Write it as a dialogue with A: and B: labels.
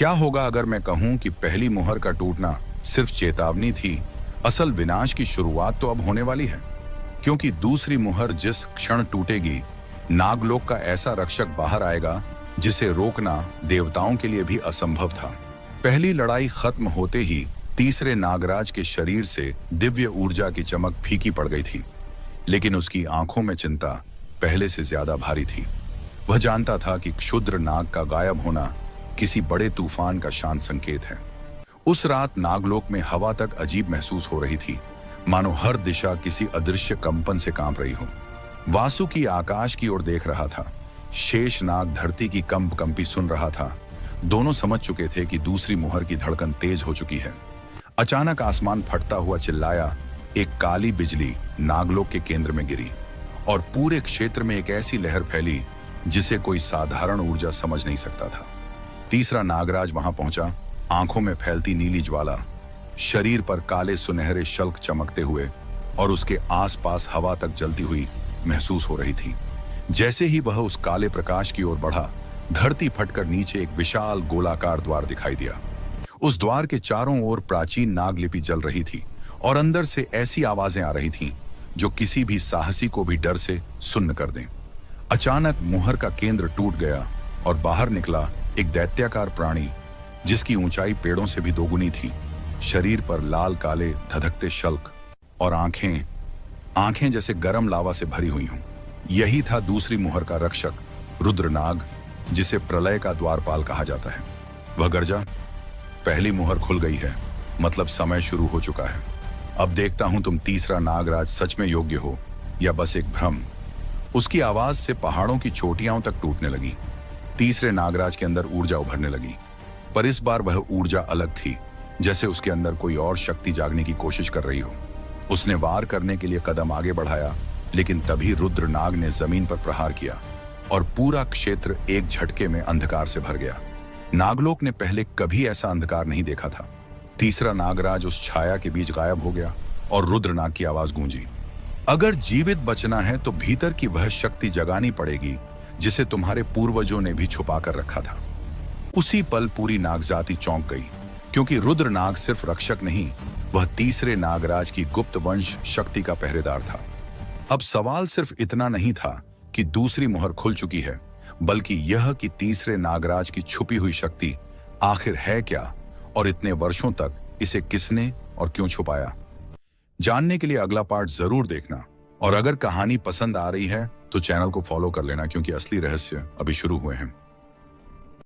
A: क्या होगा अगर मैं कहूं कि पहली मुहर का टूटना सिर्फ चेतावनी थी, असल विनाश की शुरुआत तो अब होने वाली है। क्योंकि दूसरी मुहर जिस क्षण टूटेगी, नागलोक का ऐसा रक्षक बाहर आएगा जिसे रोकना देवताओं के लिए भी असंभव था। पहली लड़ाई खत्म होते ही तीसरे नागराज के शरीर से दिव्य ऊर्जा की चमक फीकी पड़ गई थी, लेकिन उसकी आंखों में चिंता पहले से ज्यादा भारी थी। वह जानता था कि क्षुद्र नाग का गायब होना किसी बड़े तूफान का शांत संकेत है। उस रात नागलोक में हवा तक अजीब महसूस हो रही थी, मानो हर दिशा किसी अदृश्य कंपन से कांप रही हो। वासुकी आकाश की ओर देख रहा था, शेषनाग धरती की कंपी सुन रहा था। दोनों समझ चुके थे कि दूसरी मुहर की धड़कन तेज हो चुकी है। अचानक आसमान फटता हुआ चिल्लाया, एक काली बिजली नागलोक के केंद्र में गिरी और पूरे क्षेत्र में एक ऐसी लहर फैली जिसे कोई साधारण ऊर्जा समझ नहीं सकता था। तीसरा नागराज वहां पहुंचा, आंखों में फैलती नीली ज्वाला, शरीर पर काले सुनहरे शल्क चमकते हुए और उसके आसपास हवा तक जलती हुई महसूस हो रही थी। जैसे ही वह उस काले प्रकाश की ओर बढ़ा, धरती फटकर नीचे एक विशाल गोलाकार द्वार दिखाई दिया। उस द्वार के चारों ओर प्राचीन नागलिपि जल रही थी और अंदर से ऐसी आवाजें आ रही थीं जो किसी भी साहसी को भी डर से सुन्न कर दें। अचानक मुहर का केंद्र टूट गया और बाहर निकला एक दैत्याकार प्राणी जिसकी ऊंचाई पेड़ों से भी दोगुनी थी। शरीर पर लाल काले धधकते शल्क और आंखें जैसे गर्म लावा से भरी हुई हों। यही था दूसरी मुहर का रक्षक, रुद्रनाग, जिसे प्रलय का द्वारपाल कहा जाता है। वह गर्जा, पहली मुहर खुल गई है, मतलब समय शुरू हो चुका है। अब देखता हूं तुम तीसरा नागराज सच में योग्य हो या बस एक भ्रम। उसकी आवाज से पहाड़ों की चोटियां तक टूटने लगी। तीसरे नागराज के अंदर ऊर्जा उभरने लगी, पर इस बार वह ऊर्जा अलग थी, जैसे उसके अंदर कोई और शक्ति जागने की कोशिश कर रही हो। उसने वार करने के लिए कदम आगे बढ़ाया, लेकिन तभी रुद्रनाग ने जमीन पर प्रहार किया और पूरा क्षेत्र एक झटके में अंधकार से भर गया। नागलोक ने पहले कभी ऐसा अंधकार नहीं देखा था। तीसरा नागराज उस छाया के बीच गायब हो गया और रुद्रनाग की आवाज गूंजी, अगर जीवित बचना है तो भीतर की वह शक्ति जगानी पड़ेगी जिसे तुम्हारे पूर्वजों ने भी छुपा कर रखा था। उसी पल पूरी नागजाति चौंक गई, क्योंकि रुद्रनाग सिर्फ रक्षक नहीं, वह तीसरे नागराज की गुप्त वंश शक्ति का पहरेदार था। अब सवाल सिर्फ इतना नहीं था कि दूसरी मुहर खुल चुकी है, बल्कि यह कि तीसरे नागराज की छुपी हुई शक्ति आखिर है क्या और इतने वर्षों तक इसे किसने और क्यों छुपाया। जानने के लिए अगला पार्ट जरूर देखना, और अगर कहानी पसंद आ रही है तो चैनल को फॉलो कर लेना, क्योंकि असली रहस्य अभी शुरू हुए हैं।